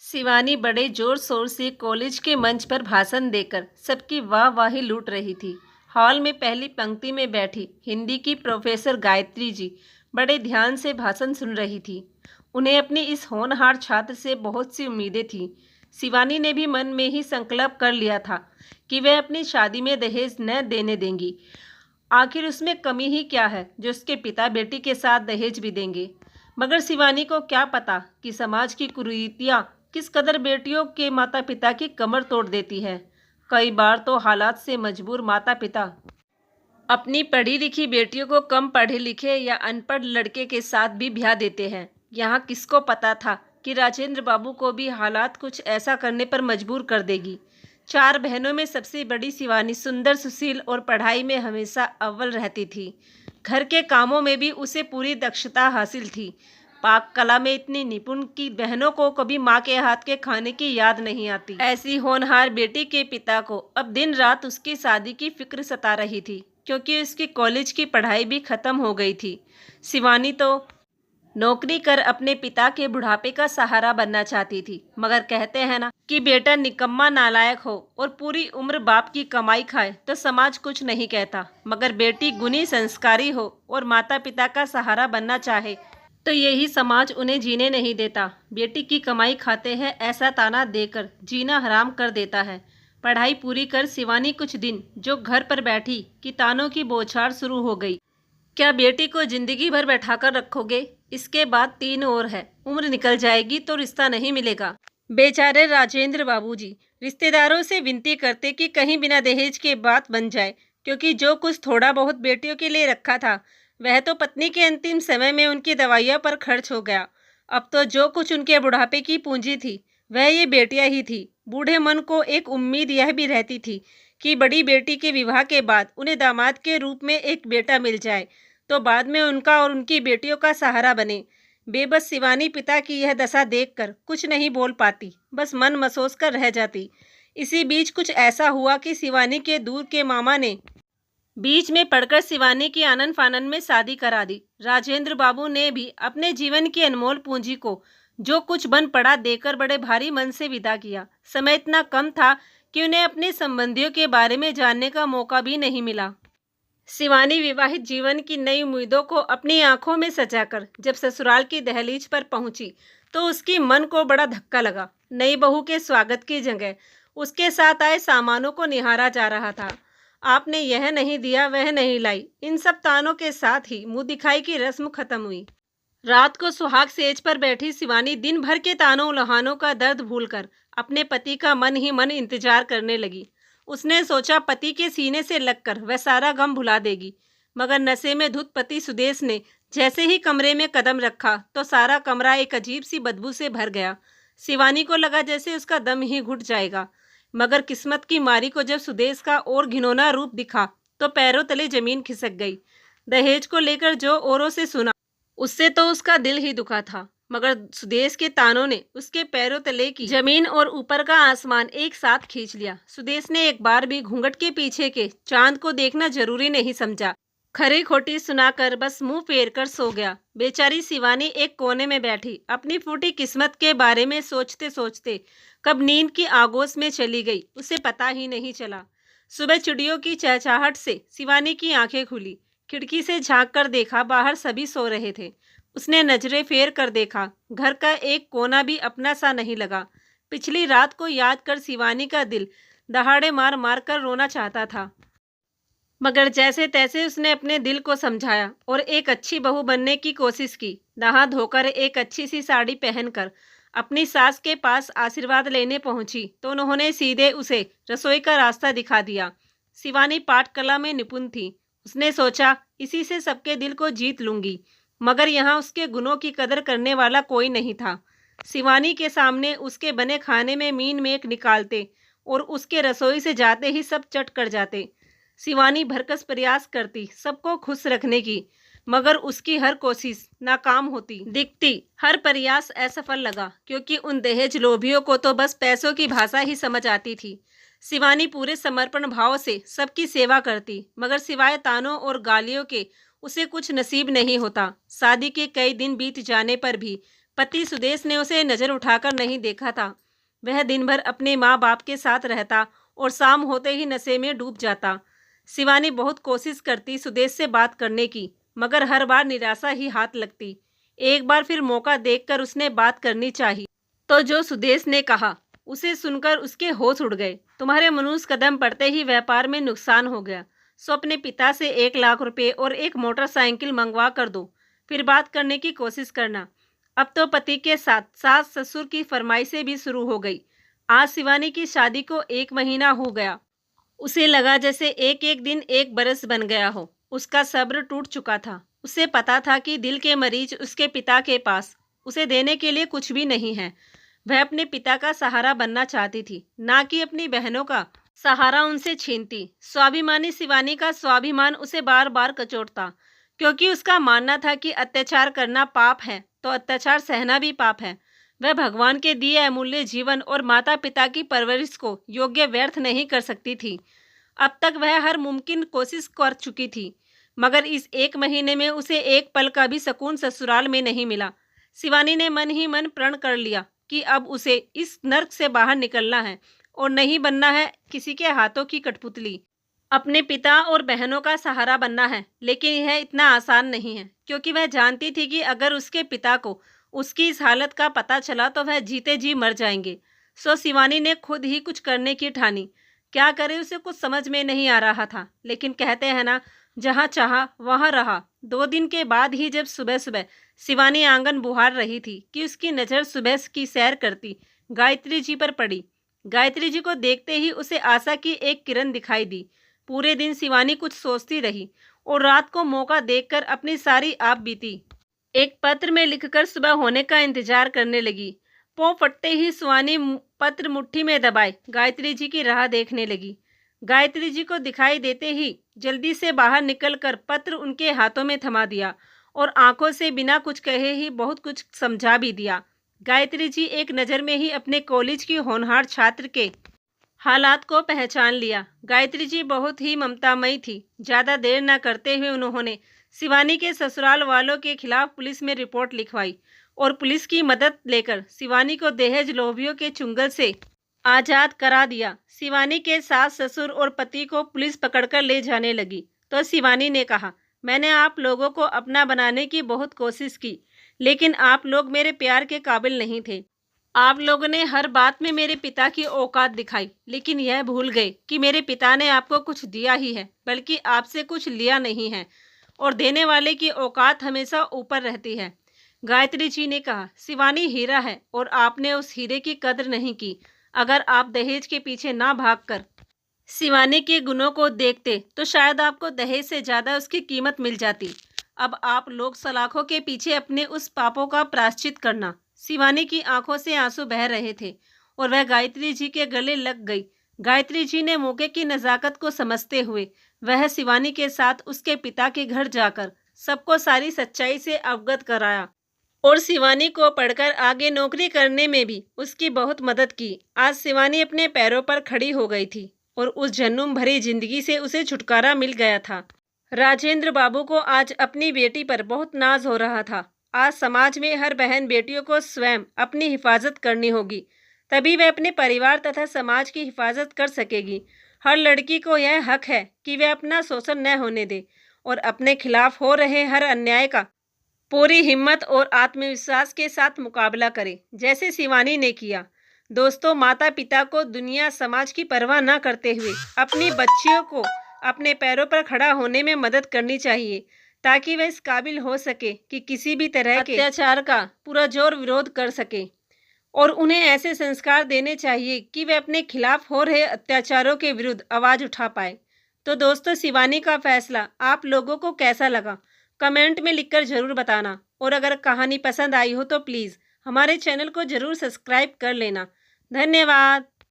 शिवानी बड़े जोर शोर से कॉलेज के मंच पर भाषण देकर सबकी वाहवाही लूट रही थी। हॉल में पहली पंक्ति में बैठी हिंदी की प्रोफेसर गायत्री जी बड़े ध्यान से भाषण सुन रही थी। उन्हें अपनी इस होनहार छात्र से बहुत सी उम्मीदें थीं। शिवानी ने भी मन में ही संकल्प कर लिया था कि वह अपनी शादी में दहेज न देने देंगी। आखिर उसमें कमी ही क्या है जो उसके पिता बेटी के साथ दहेज भी देंगे। मगर शिवानी को क्या पता कि समाज की कुरीतियाँ किस कदर बेटियों के माता पिता की कमर तोड़ देती है। कई बार तो हालात से मजबूर माता पिता अपनी पढ़ी लिखी बेटियों को कम पढ़े लिखे या अनपढ़ लड़के के साथ भी ब्याह देते हैं। यहाँ किसको पता था कि राजेंद्र बाबू को भी हालात कुछ ऐसा करने पर मजबूर कर देगी। चार बहनों में सबसे बड़ी शिवानी सुंदर, सुशील और पढ़ाई में हमेशा अव्वल रहती थी। घर के कामों में भी उसे पूरी दक्षता हासिल थी। पाक कला में इतनी निपुण कि बहनों को कभी माँ के हाथ के खाने की याद नहीं आती। ऐसी होनहार बेटी के पिता को अब दिन रात उसकी शादी की फिक्र सता रही थी, क्योंकि उसकी कॉलेज की पढ़ाई भी खत्म हो गई थी। शिवानी तो नौकरी कर अपने पिता के बुढ़ापे का सहारा बनना चाहती थी। मगर कहते हैं ना कि बेटा निकम्मा नालायक हो और पूरी उम्र बाप की कमाई खाए तो समाज कुछ नहीं कहता। मगर बेटी गुणी संस्कारी हो और माता पिता का सहारा बनना चाहे तो यही समाज उन्हें जीने नहीं देता। बेटी की कमाई खाते हैं ऐसा ताना देकर जीना हराम कर देता है। पढ़ाई पूरी कर शिवानी कुछ दिन जो घर पर बैठी कि तानों की बौछार शुरू हो गई। क्या बेटी को जिंदगी भर बैठाकर रखोगे? इसके बाद 3 और है, उम्र निकल जाएगी तो रिश्ता नहीं मिलेगा। बेचारे राजेंद्र बाबूजी रिश्तेदारों से विनती करते कि कहीं बिना दहेज के बात बन जाए, क्योंकि जो कुछ थोड़ा बहुत बेटियों के लिए रखा था वह तो पत्नी के अंतिम समय में उनकी दवाइयों पर खर्च हो गया। अब तो जो कुछ उनके बुढ़ापे की पूंजी थी वह ये बेटियां ही थी। बूढ़े मन को एक उम्मीद यह भी रहती थी कि बड़ी बेटी के विवाह के बाद उन्हें दामाद के रूप में एक बेटा मिल जाए तो बाद में उनका और उनकी बेटियों का सहारा बने। बेबस शिवानी पिता की यह दशा देखकर कुछ नहीं बोल पाती, बस मन मसोस कर रह जाती। इसी बीच कुछ ऐसा हुआ कि शिवानी के दूर के मामा ने बीच में पड़कर शिवानी की आनन फानन में शादी करा दी। राजेंद्र बाबू ने भी अपने जीवन की अनमोल पूंजी को जो कुछ बन पड़ा देकर बड़े भारी मन से विदा किया। समय इतना कम था कि उन्हें अपने संबंधियों के बारे में जानने का मौका भी नहीं मिला। शिवानी विवाहित जीवन की नई उम्मीदों को अपनी आंखों में सजाकर जब ससुराल की दहलीज पर पहुंची तो उसकी मन को बड़ा धक्का लगा। नई बहू के स्वागत की जगह उसके साथ आए सामानों को निहारा जा रहा था। आपने यह नहीं दिया, वह नहीं लाई, इन सब तानों के साथ ही मुंह दिखाई की रस्म खत्म हुई। रात को सुहाग सेज पर बैठी शिवानी दिन भर के तानों उल्हानों का दर्द भूलकर अपने पति का मन ही मन इंतजार करने लगी। उसने सोचा पति के सीने से लगकर वह सारा गम भुला देगी। मगर नशे में धुत पति सुदेश ने जैसे ही कमरे में कदम रखा तो सारा कमरा एक अजीब सी बदबू से भर गया। शिवानी को लगा जैसे उसका दम ही घुट जाएगा। मगर किस्मत की मारी को जब सुदेश का और घिनौना रूप दिखा तो पैरों तले जमीन खिसक गई। दहेज को लेकर जो औरों से सुना उससे तो उसका दिल ही दुखा था, मगर सुदेश के तानों ने उसके पैरों तले की जमीन और ऊपर का आसमान एक साथ खींच लिया। सुदेश ने एक बार भी घूंघट के पीछे के चांद को देखना जरूरी नहीं समझा। खरी खोटी सुनाकर बस मुंह फेर कर सो गया। बेचारी शिवानी एक कोने में बैठी अपनी फूटी किस्मत के बारे में सोचते सोचते कब नींद की आगोश में चली गई उसे पता ही नहीं चला। सुबह चिड़ियों की चहचहाहट से शिवानी की आंखें खुली। खिड़की से झांक कर देखा, बाहर सभी सो रहे थे। उसने नजरें फेर कर देखा, घर का एक कोना भी अपना सा नहीं लगा। पिछली रात को याद कर शिवानी का दिल दहाड़े मार मार कर रोना चाहता था, मगर जैसे तैसे उसने अपने दिल को समझाया और एक अच्छी बहू बनने की कोशिश की। नहा धोकर एक अच्छी सी साड़ी पहनकर अपनी सास के पास आशीर्वाद लेने पहुंची तो उन्होंने सीधे उसे रसोई का रास्ता दिखा दिया। शिवानी पाठ कला में निपुण थी। उसने सोचा इसी से सबके दिल को जीत लूंगी, मगर यहाँ उसके गुणों की कदर करने वाला कोई नहीं था। शिवानी के सामने उसके बने खाने में मीन मेख निकालते और उसके रसोई से जाते ही सब चट कर जाते। शिवानी भरकस प्रयास करती सबको खुश रखने की, मगर उसकी हर कोशिश नाकाम होती दिखती। हर प्रयास असफल लगा, क्योंकि उन दहेज लोभियों को तो बस पैसों की भाषा ही समझ आती थी। शिवानी पूरे समर्पण भाव से सबकी सेवा करती, मगर सिवाय तानों और गालियों के उसे कुछ नसीब नहीं होता। शादी के कई दिन बीत जाने पर भी पति सुदेश ने उसे नज़र उठाकर नहीं देखा था। वह दिन भर अपने माँ बाप के साथ रहता और शाम होते ही नशे में डूब जाता। शिवानी बहुत कोशिश करती सुदेश से बात करने की, मगर हर बार निराशा ही हाथ लगती। एक बार फिर मौका देखकर उसने बात करनी चाहिए, तो जो सुदेश ने कहा उसे सुनकर उसके होश उड़ गए। तुम्हारे मनुष्य कदम पड़ते ही व्यापार में नुकसान हो गया, सो अपने पिता से 1 लाख रुपए और एक मोटरसाइकिल मंगवा कर दो, फिर बात करने की कोशिश करना। अब तो पति के साथ सास ससुर की फरमाइशें भी शुरू हो गई। आज शिवानी की शादी को 1 महीना हो गया। उसे लगा जैसे एक एक दिन 1 बरस बन गया हो। उसका सब्र टूट चुका था। उसे पता था कि दिल के मरीज उसके पिता के पास उसे देने के लिए कुछ भी नहीं है। वह अपने पिता का सहारा बनना चाहती थी, ना कि अपनी बहनों का सहारा उनसे छीनती। स्वाभिमानी शिवानी का स्वाभिमान उसे बार बार कचोटता, क्योंकि उसका मानना था कि अत्याचार करना पाप है तो अत्याचार सहना भी पाप है। वह भगवान के दिए अमूल्य जीवन और माता पिता की परवरिश को योग्य व्यर्थ नहीं कर सकती थी। अब तक वह हर मुमकिन कोशिश कर चुकी थी, मगर इस 1 महीने में उसे एक पल का भी सुकून ससुराल में नहीं मिला। शिवानी ने मन ही मन प्रण कर लिया कि अब उसे इस नर्क से बाहर निकलना है और नहीं बनना है किसी के हाथों की कठपुतली। अपने पिता और बहनों का सहारा बनना है, लेकिन यह इतना आसान नहीं है, क्योंकि वह जानती थी कि अगर उसके पिता को उसकी इस हालत का पता चला तो वह जीते जी मर जाएंगे। सो शिवानी ने खुद ही कुछ करने की ठानी। क्या करे उसे कुछ समझ में नहीं आ रहा था, लेकिन कहते हैं ना, जहाँ चाहा वहाँ रहा। 2 दिन के बाद ही जब सुबह सुबह शिवानी आंगन बुहार रही थी कि उसकी नज़र सुबह की सैर करती गायत्री जी पर पड़ी। गायत्री जी को देखते ही उसे आशा की एक किरण दिखाई दी। पूरे दिन शिवानी कुछ सोचती रही और रात को मौका देखकर अपनी सारी आप बीती एक पत्र में लिखकर सुबह होने का इंतजार करने लगी। पौ फटते ही शिवानी पत्र मुट्ठी में दबाए गायत्री जी की राह देखने लगी। गायत्री जी को दिखाई देते ही जल्दी से बाहर निकलकर पत्र उनके हाथों में थमा दिया और आंखों से बिना कुछ कहे ही बहुत कुछ समझा भी दिया। गायत्री जी एक नज़र में ही अपने कॉलेज की होनहार छात्र के हालात को पहचान लिया। गायत्री जी बहुत ही ममतामयी थी। ज़्यादा देर न करते हुए उन्होंने शिवानी के ससुराल वालों के खिलाफ पुलिस में रिपोर्ट लिखवाई और पुलिस की मदद लेकर शिवानी को दहेज लोभियों के चुंगल से आज़ाद करा दिया। शिवानी के सास ससुर और पति को पुलिस पकड़कर ले जाने लगी तो शिवानी ने कहा, मैंने आप लोगों को अपना बनाने की बहुत कोशिश की, लेकिन आप लोग मेरे प्यार के काबिल नहीं थे। आप लोगों ने हर बात में मेरे पिता की औकात दिखाई, लेकिन यह भूल गए कि मेरे पिता ने आपको कुछ दिया ही है, बल्कि आपसे कुछ लिया नहीं है, और देने वाले की औकात हमेशा ऊपर रहती है। गायत्री जी ने कहा, शिवानी हीरा है और आपने उस हीरे की कदर नहीं की। अगर आप दहेज के पीछे ना भागकर शिवानी के गुणों को देखते तो शायद आपको दहेज से ज़्यादा उसकी कीमत मिल जाती। अब आप लोग सलाखों के पीछे अपने उस पापों का प्रायश्चित करना। शिवानी की आंखों से आंसू बह रहे थे और वह गायत्री जी के गले लग गई। गायत्री जी ने मौके की नज़ाकत को समझते हुए वह शिवानी के साथ उसके पिता के घर जाकर सबको सारी सच्चाई से अवगत कराया और शिवानी को पढ़कर आगे नौकरी करने में भी उसकी बहुत मदद की। आज शिवानी अपने पैरों पर खड़ी हो गई थी और उस जहन्नुम भरी जिंदगी से उसे छुटकारा मिल गया था। राजेंद्र बाबू को आज अपनी बेटी पर बहुत नाज हो रहा था। आज समाज में हर बहन बेटियों को स्वयं अपनी हिफाजत करनी होगी, तभी वह अपने परिवार तथा समाज की हिफाजत कर सकेगी। हर लड़की को यह हक है कि वह अपना शोषण न होने दे और अपने खिलाफ हो रहे हर अन्याय का पूरी हिम्मत और आत्मविश्वास के साथ मुकाबला करे, जैसे शिवानी ने किया। दोस्तों, माता पिता को दुनिया समाज की परवाह न करते हुए अपनी बच्चियों को अपने पैरों पर खड़ा होने में मदद करनी चाहिए, ताकि वह इस काबिल हो सके कि किसी भी तरह के अत्याचार का पूरा जोर विरोध कर सके, और उन्हें ऐसे संस्कार देने चाहिए कि वे अपने खिलाफ हो रहे अत्याचारों के विरुद्ध आवाज़ उठा पाए। तो दोस्तों, शिवानी का फैसला आप लोगों को कैसा लगा, कमेंट में लिखकर ज़रूर बताना। और अगर कहानी पसंद आई हो तो प्लीज़ हमारे चैनल को ज़रूर सब्सक्राइब कर लेना। धन्यवाद।